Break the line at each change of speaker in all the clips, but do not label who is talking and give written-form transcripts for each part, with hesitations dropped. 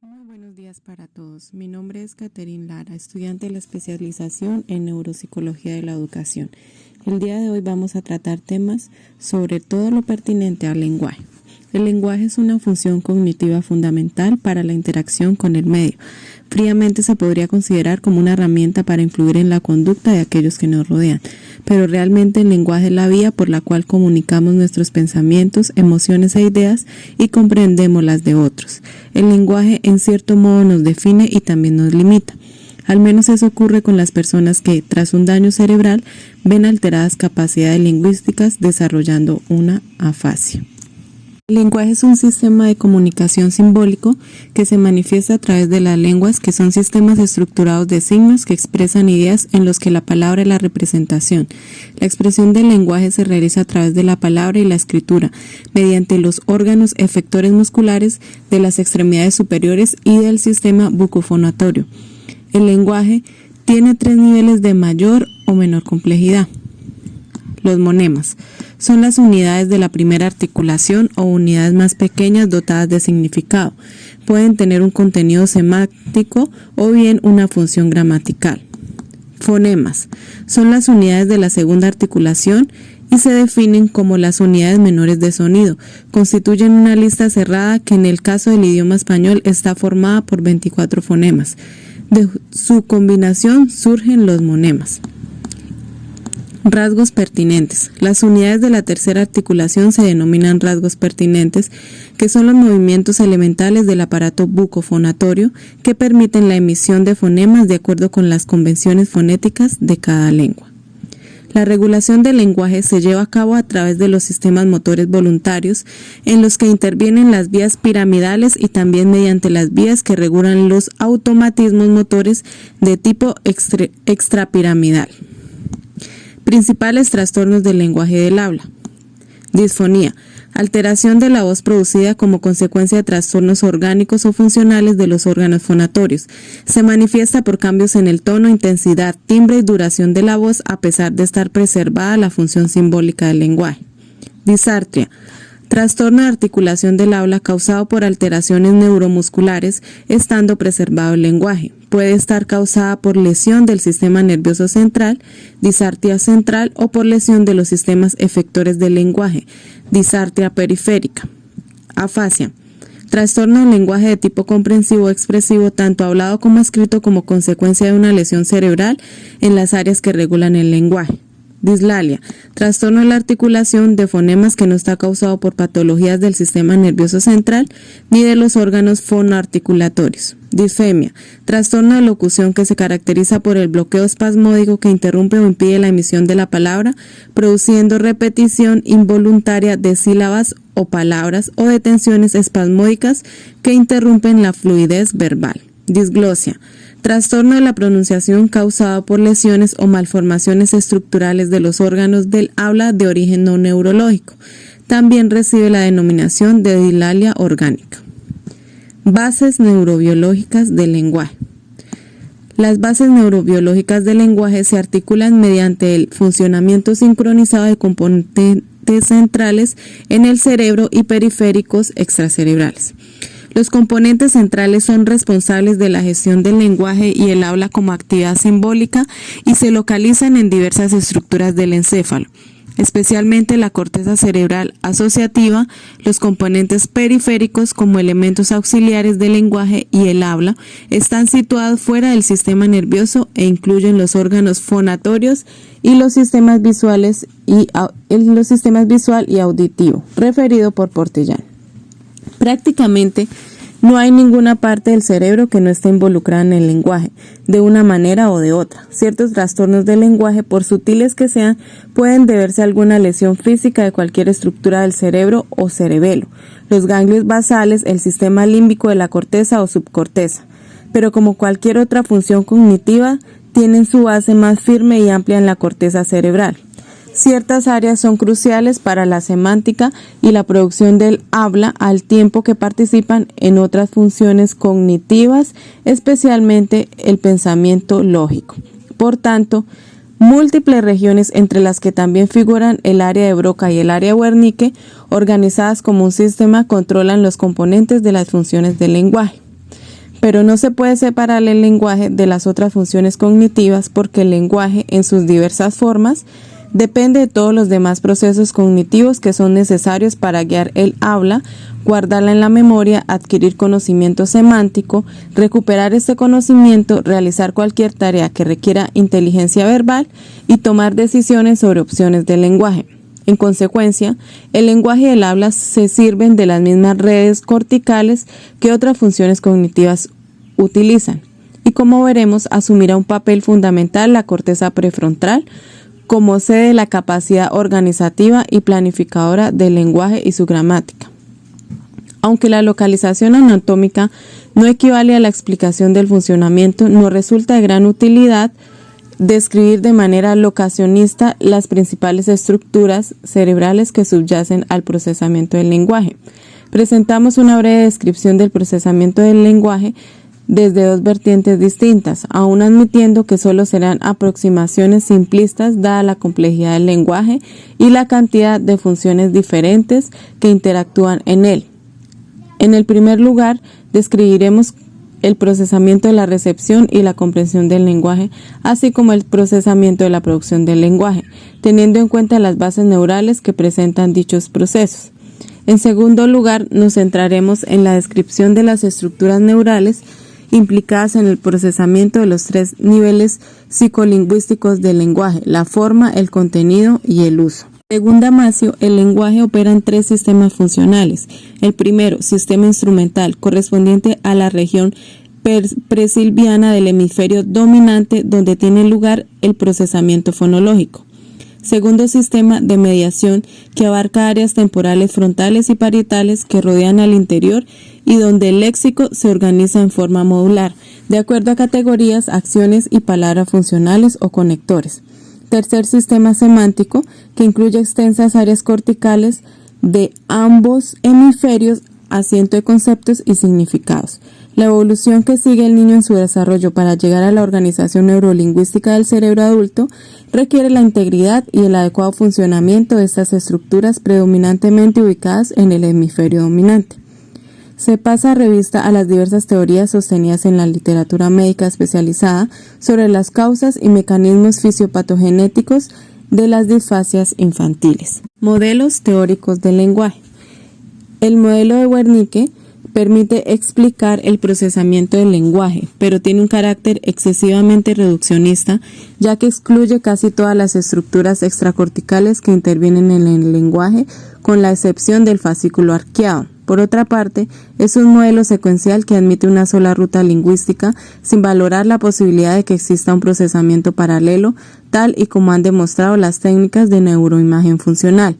Muy buenos días para todos. Mi nombre es Caterine Lara, estudiante de la especialización en Neuropsicología de la Educación. El día de hoy vamos a tratar temas sobre todo lo pertinente al lenguaje. El lenguaje es una función cognitiva fundamental para la interacción con el medio. Fríamente se podría considerar como una herramienta para influir en la conducta de aquellos que nos rodean, pero realmente el lenguaje es la vía por la cual comunicamos nuestros pensamientos, emociones e ideas y comprendemos las de otros. El lenguaje en cierto modo nos define y también nos limita. Al menos eso ocurre con las personas que, tras un daño cerebral, ven alteradas capacidades lingüísticas desarrollando una afasia. El lenguaje es un sistema de comunicación simbólico que se manifiesta a través de las lenguas, que son sistemas estructurados de signos que expresan ideas en los que la palabra es la representación. La expresión del lenguaje se realiza a través de la palabra y la escritura, mediante los órganos efectores musculares de las extremidades superiores y del sistema bucofonatorio. El lenguaje tiene 3 niveles de mayor o menor complejidad. Los monemas son las unidades de la primera articulación o unidades más pequeñas dotadas de significado. Pueden tener un contenido semántico o bien una función gramatical. Fonemas son las unidades de la segunda articulación y se definen como las unidades menores de sonido. Constituyen una lista cerrada que en el caso del idioma español está formada por 24 fonemas. De su combinación surgen los monemas. Rasgos pertinentes. Las unidades de la tercera articulación se denominan rasgos pertinentes, que son los movimientos elementales del aparato bucofonatorio que permiten la emisión de fonemas de acuerdo con las convenciones fonéticas de cada lengua. La regulación del lenguaje se lleva a cabo a través de los sistemas motores voluntarios, en los que intervienen las vías piramidales y también mediante las vías que regulan los automatismos motores de tipo extrapiramidal. Principales trastornos del lenguaje del habla. Disfonía. Alteración de la voz producida como consecuencia de trastornos orgánicos o funcionales de los órganos fonatorios. Se manifiesta por cambios en el tono, intensidad, timbre y duración de la voz a pesar de estar preservada la función simbólica del lenguaje. Disartria. Trastorno de articulación del habla causado por alteraciones neuromusculares estando preservado el lenguaje. Puede estar causada por lesión del sistema nervioso central, disartria central, o por lesión de los sistemas efectores del lenguaje, disartria periférica. Afasia. Trastorno del lenguaje de tipo comprensivo o expresivo, tanto hablado como escrito, como consecuencia de una lesión cerebral en las áreas que regulan el lenguaje. Dislalia. Trastorno de la articulación de fonemas que no está causado por patologías del sistema nervioso central ni de los órganos fonoarticulatorios. Disfemia. Trastorno de locución que se caracteriza por el bloqueo espasmódico que interrumpe o impide la emisión de la palabra, produciendo repetición involuntaria de sílabas o palabras o detenciones espasmódicas que interrumpen la fluidez verbal. Disglosia. Trastorno de la pronunciación causado por lesiones o malformaciones estructurales de los órganos del habla de origen no neurológico. También recibe la denominación de dislalia orgánica. Bases neurobiológicas del lenguaje. Las bases neurobiológicas del lenguaje se articulan mediante el funcionamiento sincronizado de componentes centrales en el cerebro y periféricos extracerebrales. Los componentes centrales son responsables de la gestión del lenguaje y el habla como actividad simbólica y se localizan en diversas estructuras del encéfalo, especialmente la corteza cerebral asociativa. Los componentes periféricos, como elementos auxiliares del lenguaje y el habla, están situados fuera del sistema nervioso e incluyen los órganos fonatorios y los sistemas visual y auditivo, referido por Portellán. Prácticamente no hay ninguna parte del cerebro que no esté involucrada en el lenguaje, de una manera o de otra. Ciertos trastornos del lenguaje, por sutiles que sean, pueden deberse a alguna lesión física de cualquier estructura del cerebro o cerebelo, los ganglios basales, el sistema límbico de la corteza o subcorteza. Pero como cualquier otra función cognitiva, tienen su base más firme y amplia en la corteza cerebral. Ciertas áreas son cruciales para la semántica y la producción del habla, al tiempo que participan en otras funciones cognitivas, especialmente el pensamiento lógico. Por tanto, múltiples regiones, entre las que también figuran el área de Broca y el área de Wernicke, organizadas como un sistema, controlan los componentes de las funciones del lenguaje. Pero no se puede separar el lenguaje de las otras funciones cognitivas porque el lenguaje, en sus diversas formas, depende de todos los demás procesos cognitivos que son necesarios para guiar el habla, guardarla en la memoria, adquirir conocimiento semántico, recuperar este conocimiento, realizar cualquier tarea que requiera inteligencia verbal y tomar decisiones sobre opciones del lenguaje. En consecuencia, el lenguaje y el habla se sirven de las mismas redes corticales que otras funciones cognitivas utilizan. Y como veremos, asumirá un papel fundamental la corteza prefrontal como sede de la capacidad organizativa y planificadora del lenguaje y su gramática. Aunque la localización anatómica no equivale a la explicación del funcionamiento, nos resulta de gran utilidad describir de manera locacionista las principales estructuras cerebrales que subyacen al procesamiento del lenguaje. Presentamos una breve descripción del procesamiento del lenguaje desde dos vertientes distintas, aún admitiendo que solo serán aproximaciones simplistas dada la complejidad del lenguaje y la cantidad de funciones diferentes que interactúan en él. En el primer lugar, describiremos el procesamiento de la recepción y la comprensión del lenguaje, así como el procesamiento de la producción del lenguaje, teniendo en cuenta las bases neurales que presentan dichos procesos. En segundo lugar, nos centraremos en la descripción de las estructuras neurales implicadas en el procesamiento de los tres niveles psicolingüísticos del lenguaje: la forma, el contenido y el uso. Según Damasio, el lenguaje opera en tres sistemas funcionales. El primero, sistema instrumental, correspondiente a la región presilviana del hemisferio dominante, donde tiene lugar el procesamiento fonológico. Segundo, sistema de mediación, que abarca áreas temporales frontales y parietales que rodean al interior y donde el léxico se organiza en forma modular, de acuerdo a categorías, acciones y palabras funcionales o conectores. Tercer, sistema semántico, que incluye extensas áreas corticales de ambos hemisferios, asiento de conceptos y significados. La evolución que sigue el niño en su desarrollo para llegar a la organización neurolingüística del cerebro adulto requiere la integridad y el adecuado funcionamiento de estas estructuras predominantemente ubicadas en el hemisferio dominante. Se pasa a revista a las diversas teorías sostenidas en la literatura médica especializada sobre las causas y mecanismos fisiopatogenéticos de las disfasias infantiles. Modelos teóricos del lenguaje. El modelo de Wernicke permite explicar el procesamiento del lenguaje, pero tiene un carácter excesivamente reduccionista, ya que excluye casi todas las estructuras extracorticales que intervienen en el lenguaje, con la excepción del fascículo arqueado. Por otra parte, es un modelo secuencial que admite una sola ruta lingüística sin valorar la posibilidad de que exista un procesamiento paralelo, tal y como han demostrado las técnicas de neuroimagen funcional.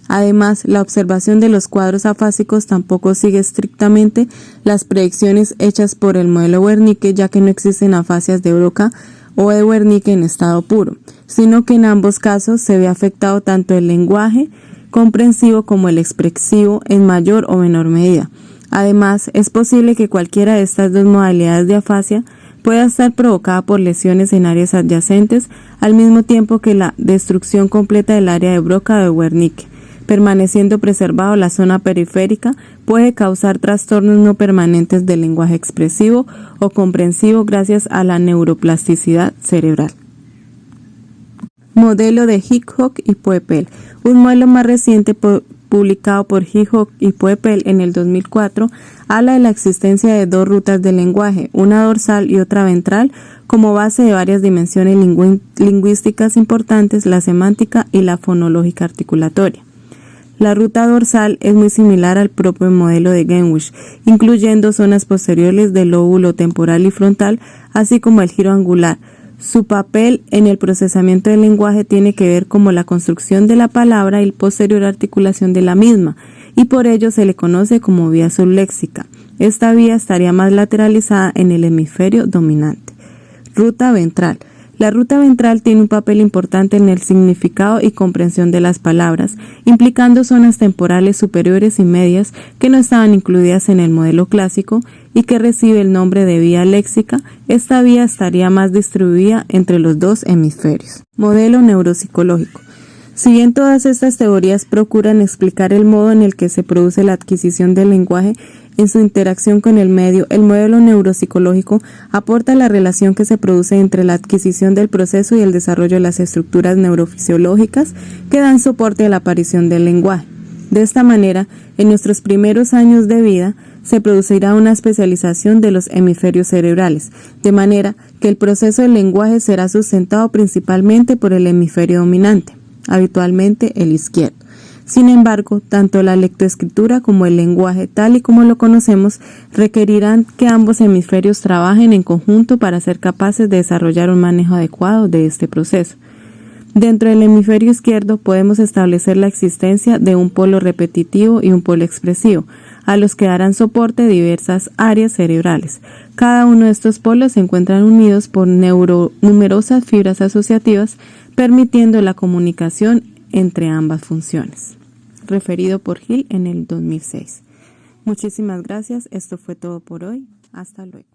Además, la observación de los cuadros afásicos tampoco sigue estrictamente las predicciones hechas por el modelo Wernicke, ya que no existen afasias de Broca o de Wernicke en estado puro, sino que en ambos casos se ve afectado tanto el lenguaje comprensivo como el expresivo en mayor o menor medida. Además, es posible que cualquiera de estas dos modalidades de afasia pueda estar provocada por lesiones en áreas adyacentes, al mismo tiempo que la destrucción completa del área de Broca o de Wernicke, permaneciendo preservado la zona periférica, puede causar trastornos no permanentes del lenguaje expresivo o comprensivo gracias a la neuroplasticidad cerebral. Modelo de Hickok y Poepel. Un modelo más reciente publicado por Hickok y Poepel en el 2004 habla de la existencia de dos rutas del lenguaje, una dorsal y otra ventral, como base de varias dimensiones lingüísticas importantes, la semántica y la fonológica articulatoria. La ruta dorsal es muy similar al propio modelo de Genwisch, incluyendo zonas posteriores del lóbulo temporal y frontal, así como el giro angular. Su papel en el procesamiento del lenguaje tiene que ver con la construcción de la palabra y la posterior articulación de la misma, y por ello se le conoce como vía subléxica. Esta vía estaría más lateralizada en el hemisferio dominante. Ruta ventral. La ruta ventral tiene un papel importante en el significado y comprensión de las palabras, implicando zonas temporales superiores y medias que no estaban incluidas en el modelo clásico y que recibe el nombre de vía léxica. Esta vía estaría más distribuida entre los dos hemisferios. Modelo neuropsicológico. Si bien todas estas teorías procuran explicar el modo en el que se produce la adquisición del lenguaje, En su interacción con el medio, el modelo neuropsicológico aporta la relación que se produce entre la adquisición del proceso y el desarrollo de las estructuras neurofisiológicas que dan soporte a la aparición del lenguaje. De esta manera, en nuestros primeros años de vida, se producirá una especialización de los hemisferios cerebrales, de manera que el proceso del lenguaje será sustentado principalmente por el hemisferio dominante, habitualmente el izquierdo. Sin embargo, tanto la lectoescritura como el lenguaje, tal y como lo conocemos, requerirán que ambos hemisferios trabajen en conjunto para ser capaces de desarrollar un manejo adecuado de este proceso. Dentro del hemisferio izquierdo podemos establecer la existencia de un polo repetitivo y un polo expresivo, a los que darán soporte diversas áreas cerebrales. Cada uno de estos polos se encuentran unidos por numerosas fibras asociativas, permitiendo la comunicación entre ambas funciones. Referido por Hill en el 2006. Muchísimas gracias. Esto fue todo por hoy. Hasta luego.